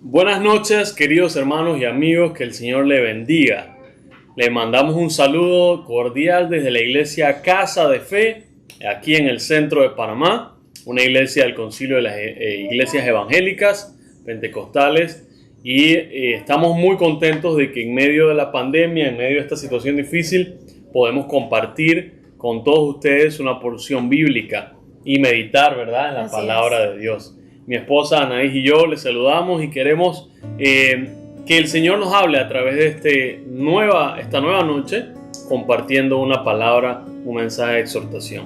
Buenas noches, queridos hermanos y amigos, que el Señor le bendiga. Le mandamos un saludo cordial desde la iglesia Casa de Fe, aquí en el centro de Panamá, una iglesia del Concilio de las Iglesias Evangélicas Pentecostales, y estamos muy contentos de que en medio de la pandemia, en medio de esta situación difícil, podemos compartir con todos ustedes una porción bíblica y meditar, ¿verdad?, en la palabra de Dios. Mi esposa Anaís y yo les saludamos y queremos que el Señor nos hable a través de esta nueva noche, compartiendo una palabra, un mensaje de exhortación.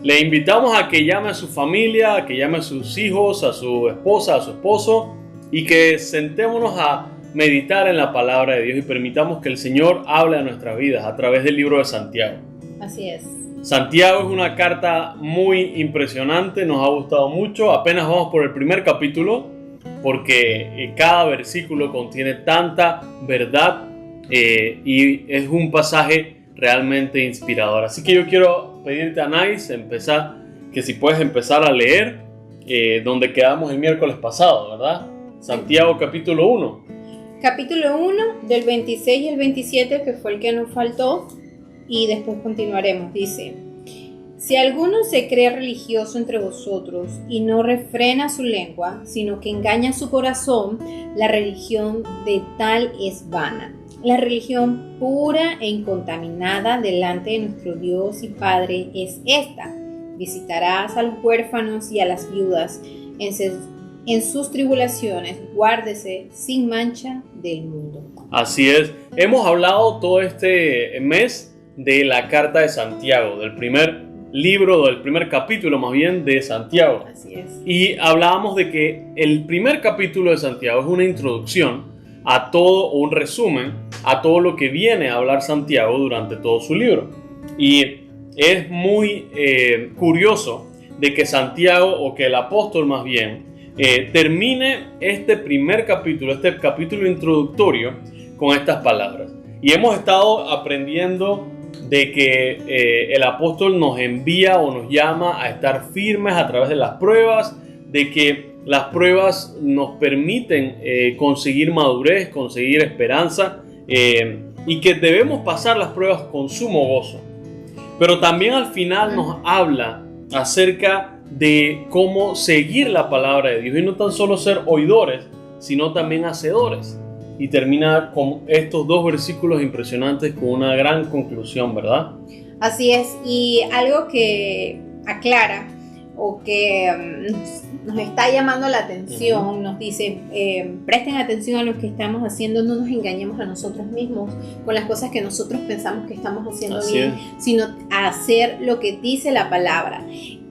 Le invitamos a que llame a su familia, a que llame a sus hijos, a su esposa, a su esposo, y que sentémonos a meditar en la palabra de Dios y permitamos que el Señor hable a nuestras vidas a través del libro de Santiago. Así es. Santiago es una carta muy impresionante, nos ha gustado mucho. Apenas vamos por el primer capítulo porque cada versículo contiene tanta verdad y es un pasaje realmente inspirador. Así que yo quiero pedirte, Anaís, que si puedes empezar a leer donde quedamos el miércoles pasado, ¿verdad? Santiago capítulo 1. Capítulo 1 del 26 al 27, que fue el que nos faltó. Y después continuaremos. Dice: si alguno se cree religioso entre vosotros y no refrena su lengua, sino que engaña su corazón, la religión de tal es vana. La religión pura e incontaminada delante de nuestro Dios y Padre es esta: visitarás a los huérfanos y a las viudas en sus tribulaciones, guárdese sin mancha del mundo. Así es, hemos hablado todo este mes de la carta de Santiago, del primer libro, del primer capítulo más bien de Santiago. Así es. Y hablábamos de que el primer capítulo de Santiago es una introducción a todo, o un resumen a todo lo que viene a hablar Santiago durante todo su libro. Y es muy curioso de que Santiago, o que el apóstol más bien, termine este primer capítulo, este capítulo introductorio, con estas palabras. Y hemos estado aprendiendo de que el apóstol nos envía o nos llama a estar firmes a través de las pruebas, de que las pruebas nos permiten conseguir madurez, conseguir esperanza, y que debemos pasar las pruebas con sumo gozo. Pero también al final nos habla acerca de cómo seguir la palabra de Dios y no tan solo ser oidores, sino también hacedores. Y termina con estos dos versículos impresionantes con una gran conclusión, ¿verdad? Así es, y algo que aclara o que nos está llamando la atención, nos dice, presten atención a lo que estamos haciendo, no nos engañemos a nosotros mismos con las cosas que nosotros pensamos que estamos haciendo bien, sino a hacer lo que dice la palabra.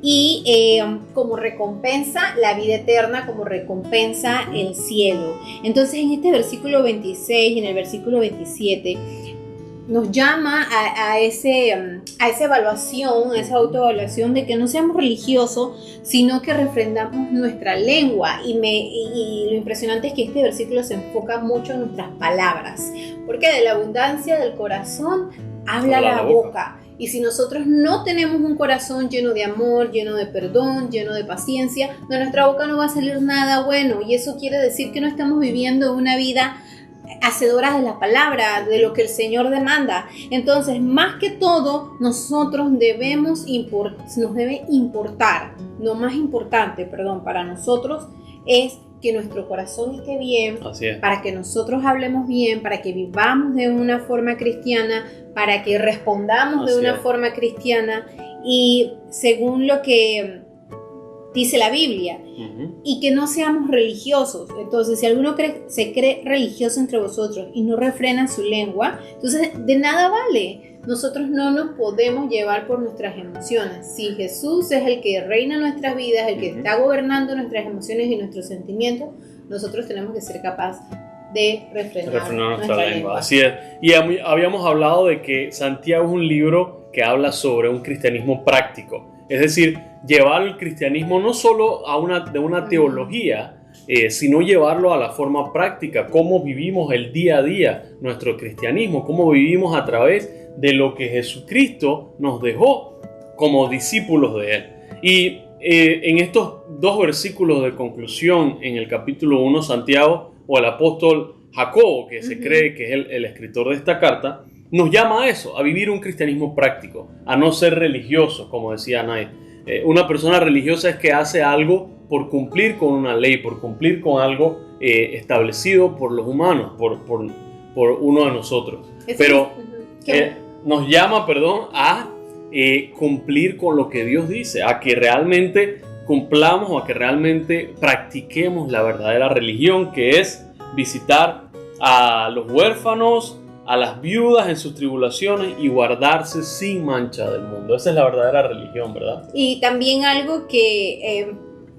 Y como recompensa la vida eterna, como recompensa el cielo. Entonces en este versículo 26 y en el versículo 27 nos llama a esa evaluación, a esa autoevaluación de que no seamos religiosos, sino que refrendamos nuestra lengua. Y lo impresionante es que este versículo se enfoca mucho en nuestras palabras, porque de la abundancia del corazón habla la boca. Y si nosotros no tenemos un corazón lleno de amor, lleno de perdón, lleno de paciencia, de nuestra boca no va a salir nada bueno. Y eso quiere decir que no estamos viviendo una vida hacedora de la palabra, de lo que el Señor demanda. Entonces, más que todo, nosotros nos debe importar, lo más importante, para nosotros es que nuestro corazón esté bien, para que nosotros hablemos bien, para que vivamos de una forma cristiana, para que respondamos de una forma cristiana y según lo que dice la Biblia, y que no seamos religiosos. Entonces, si alguno se cree religioso entre vosotros y no refrena su lengua, entonces de nada vale. Nosotros no nos podemos llevar por nuestras emociones. Si Jesús es el que reina nuestras vidas, el que está gobernando nuestras emociones y nuestros sentimientos, nosotros tenemos que ser capaces de refrenar nuestra lengua. Así es. Y habíamos hablado de que Santiago es un libro que habla sobre un cristianismo práctico. Es decir, llevar el cristianismo no solo de una teología, sino llevarlo a la forma práctica, cómo vivimos el día a día nuestro cristianismo, cómo vivimos a través de lo que Jesucristo nos dejó como discípulos de Él. Y en estos dos versículos de conclusión, en el capítulo 1, Santiago, o el apóstol Jacobo, que se cree que es el escritor de esta carta, nos llama a eso, a vivir un cristianismo práctico, a no ser religioso, como decía Nay. Una persona religiosa es que hace algo por cumplir con una ley, por cumplir con algo establecido por los humanos, por uno de nosotros. Pero nos llama, a cumplir con lo que Dios dice, a que realmente cumplamos o a que realmente practiquemos la verdadera religión, que es visitar a los huérfanos, a las viudas en sus tribulaciones y guardarse sin mancha del mundo. Esa es la verdadera religión, ¿verdad? Y también algo que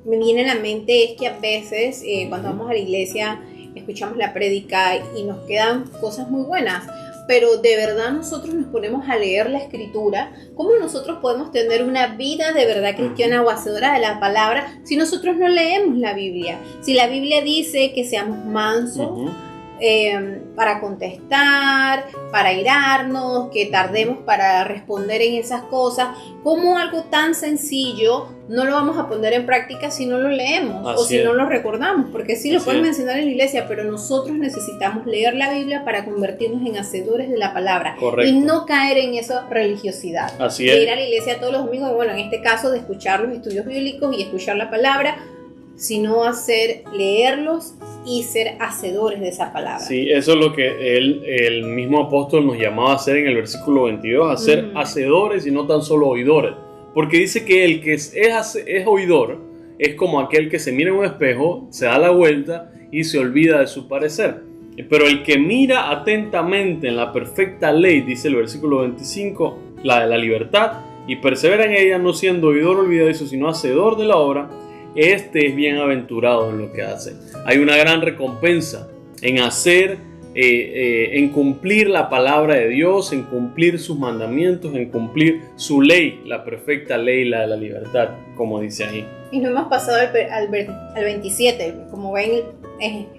me viene a la mente es que a veces cuando vamos a la iglesia escuchamos la prédica y nos quedan cosas muy buenas, pero de verdad nosotros nos ponemos a leer la escritura. ¿Cómo nosotros podemos tener una vida de verdad cristiana o hacedora de la palabra si nosotros no leemos la Biblia? Si la Biblia dice que seamos mansos, para contestar, para irarnos, que tardemos para responder en esas cosas, ¿cómo algo tan sencillo no lo vamos a poner en práctica si no lo leemos o si no lo recordamos? Porque sí lo pueden mencionar en la iglesia, pero nosotros necesitamos leer la Biblia para convertirnos en hacedores de la palabra. Correcto. Y no caer en esa religiosidad. Así es. De ir a la iglesia todos los domingos, bueno, en este caso de escuchar los estudios bíblicos y escuchar la palabra, sino leerlos y ser hacedores de esa palabra. Sí, eso es lo que el mismo apóstol nos llamaba a hacer en el versículo 22, a ser hacedores y no tan solo oidores. Porque dice que el que es oidor es como aquel que se mira en un espejo, se da la vuelta y se olvida de su parecer. Pero el que mira atentamente en la perfecta ley, dice el versículo 25, la de la libertad, y persevera en ella, no siendo oidor olvidadizo, sino hacedor de la obra, este es bienaventurado en lo que hace. Hay una gran recompensa en hacer, en cumplir la palabra de Dios, en cumplir sus mandamientos, en cumplir su ley, la perfecta ley, la de la libertad, como dice ahí. Y nos hemos pasado al 27, como ven,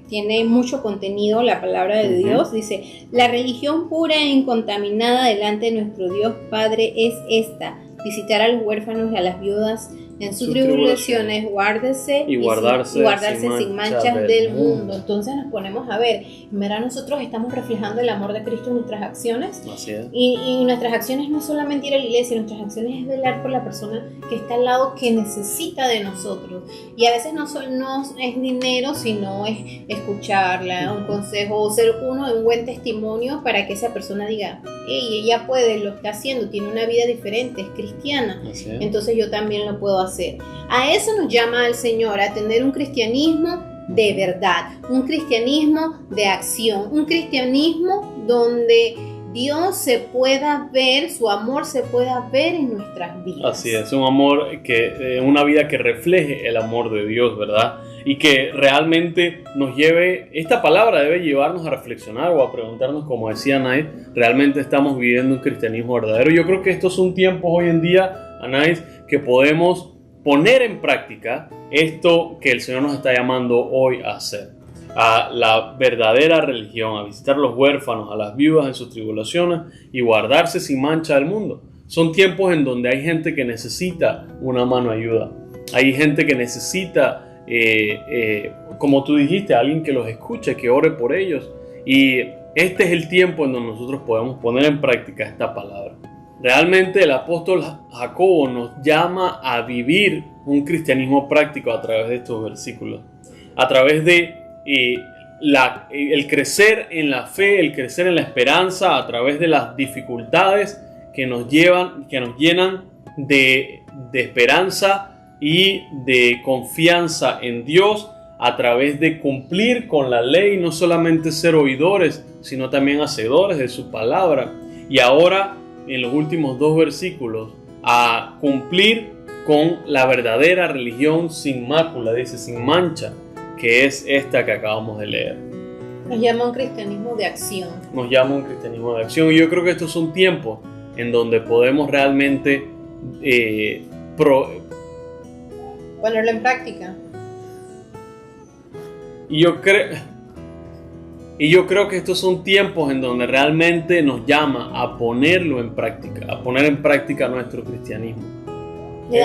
tiene mucho contenido la palabra de Dios. Dice: la religión pura e incontaminada delante de nuestro Dios Padre es esta: visitar a los huérfanos y a las viudas en sus tribulaciones, guardarse sin manchas del mundo. Entonces nos ponemos a ver, en verdad nosotros estamos reflejando el amor de Cristo en nuestras acciones. Así es. Y nuestras acciones no es solamente ir a la iglesia, nuestras acciones es velar por la persona que está al lado, que necesita de nosotros. Y a veces no es dinero, sino es escucharla, un consejo, o ser uno de un buen testimonio para que esa persona diga: hey, ella puede, lo está haciendo, tiene una vida diferente, es cristiana, entonces yo también lo puedo hacer. A eso nos llama el Señor, a tener un cristianismo de verdad, un cristianismo de acción, un cristianismo donde Dios se pueda ver, su amor se pueda ver en nuestras vidas. Así es, un amor una vida que refleje el amor de Dios, ¿verdad? Y que realmente nos lleve, esta palabra debe llevarnos a reflexionar o a preguntarnos, como decía Anais, ¿realmente estamos viviendo un cristianismo verdadero? Yo creo que estos son tiempos hoy en día, Anais, que podemos poner en práctica esto que el Señor nos está llamando hoy a hacer, a la verdadera religión, a visitar a los huérfanos, a las viudas en sus tribulaciones y guardarse sin mancha del mundo. Son tiempos en donde hay gente que necesita una mano de ayuda, hay gente que necesita, como tú dijiste, alguien que los escuche, que ore por ellos, y este es el tiempo en donde nosotros podemos poner en práctica esta palabra. Realmente el apóstol Jacobo nos llama a vivir un cristianismo práctico a través de estos versículos, a través de el crecer en la fe, el crecer en la esperanza, a través de las dificultades que nos llenan de esperanza y de confianza en Dios, a través de cumplir con la ley, no solamente ser oidores, sino también hacedores de su palabra. Y ahora, en los últimos dos versículos, a cumplir con la verdadera religión sin mácula, dice, sin mancha, que es esta que acabamos de leer. Nos llama a un cristianismo de acción. Nos llama a un cristianismo de acción. Y yo creo que estos son tiempos en donde podemos realmente ponerlo en práctica. Y yo creo que estos son tiempos en donde realmente nos llama a ponerlo en práctica, a poner en práctica nuestro cristianismo. ¿Qué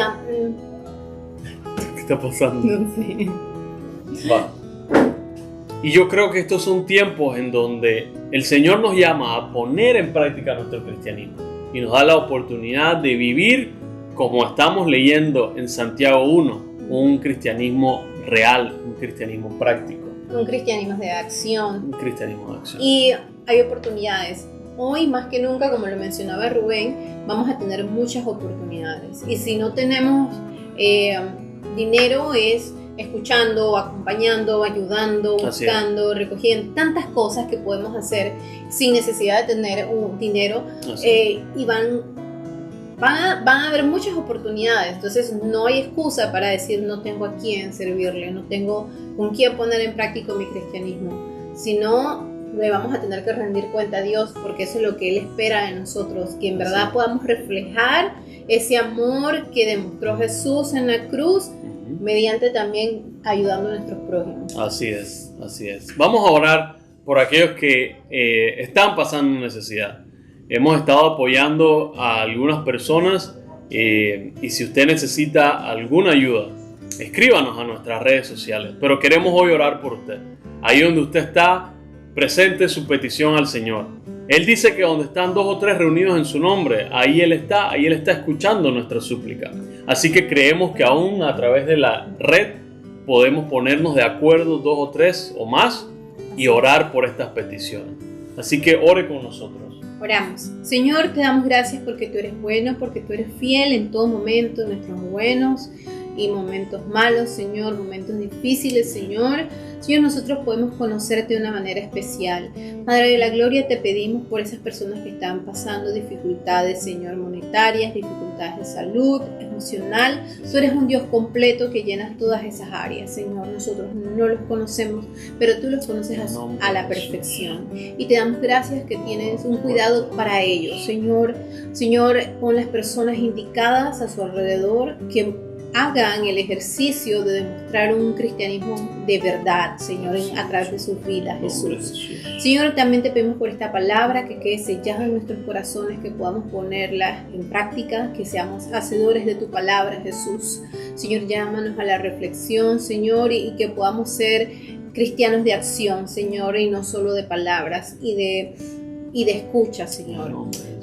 está pasando? No sé. Va. Y yo creo que estos son tiempos en donde el Señor nos llama a poner en práctica nuestro cristianismo y nos da la oportunidad de vivir como estamos leyendo en Santiago 1, un cristianismo real, un cristianismo práctico. Un cristianismo de acción. Un cristianismo de acción. Y hay oportunidades. Hoy más que nunca, como lo mencionaba Rubén, vamos a tener muchas oportunidades. Y si no tenemos dinero, es escuchando, acompañando, ayudando, buscando, recogiendo, tantas cosas que podemos hacer sin necesidad de tener un dinero. Y van a haber muchas oportunidades. Entonces no hay excusa para decir no tengo a quién servirle, no tengo con quién poner en práctica mi cristianismo, sino le vamos a tener que rendir cuenta a Dios, porque eso es lo que Él espera de nosotros, que en verdad podamos reflejar ese amor que demostró Jesús en la cruz, mediante también ayudando a nuestros prójimos. Así es. Vamos a orar por aquellos que están pasando necesidad. Hemos estado apoyando a algunas personas y si usted necesita alguna ayuda, escríbanos a nuestras redes sociales. Pero queremos hoy orar por usted. Ahí donde usted está, presente su petición al Señor. Él dice que donde están 2 o 3 reunidos en su nombre, ahí Él está escuchando nuestra súplica. Así que creemos que aún a través de la red podemos ponernos de acuerdo 2 o 3 o más y orar por estas peticiones. Así que ore con nosotros. Oramos. Señor, te damos gracias porque tú eres bueno, porque tú eres fiel en todo momento, en nuestros buenos y momentos malos, Señor, momentos difíciles, Señor. Señor, nosotros podemos conocerte de una manera especial. Madre de la Gloria, te pedimos por esas personas que están pasando dificultades, Señor, monetarias, dificultades de salud, emocional. Tú eres un Dios completo que llenas todas esas áreas, Señor. Nosotros no los conocemos, pero tú los conoces a la perfección. Y te damos gracias que tienes un cuidado para ellos, Señor. Señor, pon las personas indicadas a su alrededor que hagan el ejercicio de demostrar un cristianismo de verdad, Señor, a través de sus vidas, Jesús. Señor, también te pedimos por esta palabra que quede sellada en nuestros corazones, que podamos ponerla en práctica, que seamos hacedores de tu palabra, Jesús. Señor, llámanos a la reflexión, Señor, y que podamos ser cristianos de acción, Señor, y no solo de palabras y de escucha, Señor.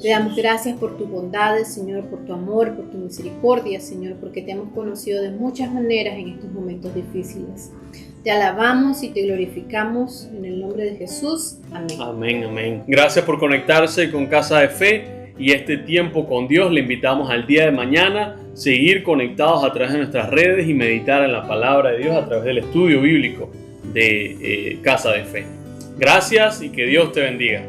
Te damos gracias por tus bondades, Señor, por tu amor, por tu misericordia, Señor, porque te hemos conocido de muchas maneras en estos momentos difíciles. Te alabamos y te glorificamos en el nombre de Jesús. Amén. Amén, amén. Gracias por conectarse con Casa de Fe y este tiempo con Dios. Le invitamos al día de mañana seguir conectados a través de nuestras redes y meditar en la palabra de Dios a través del estudio bíblico de Casa de Fe. Gracias y que Dios te bendiga.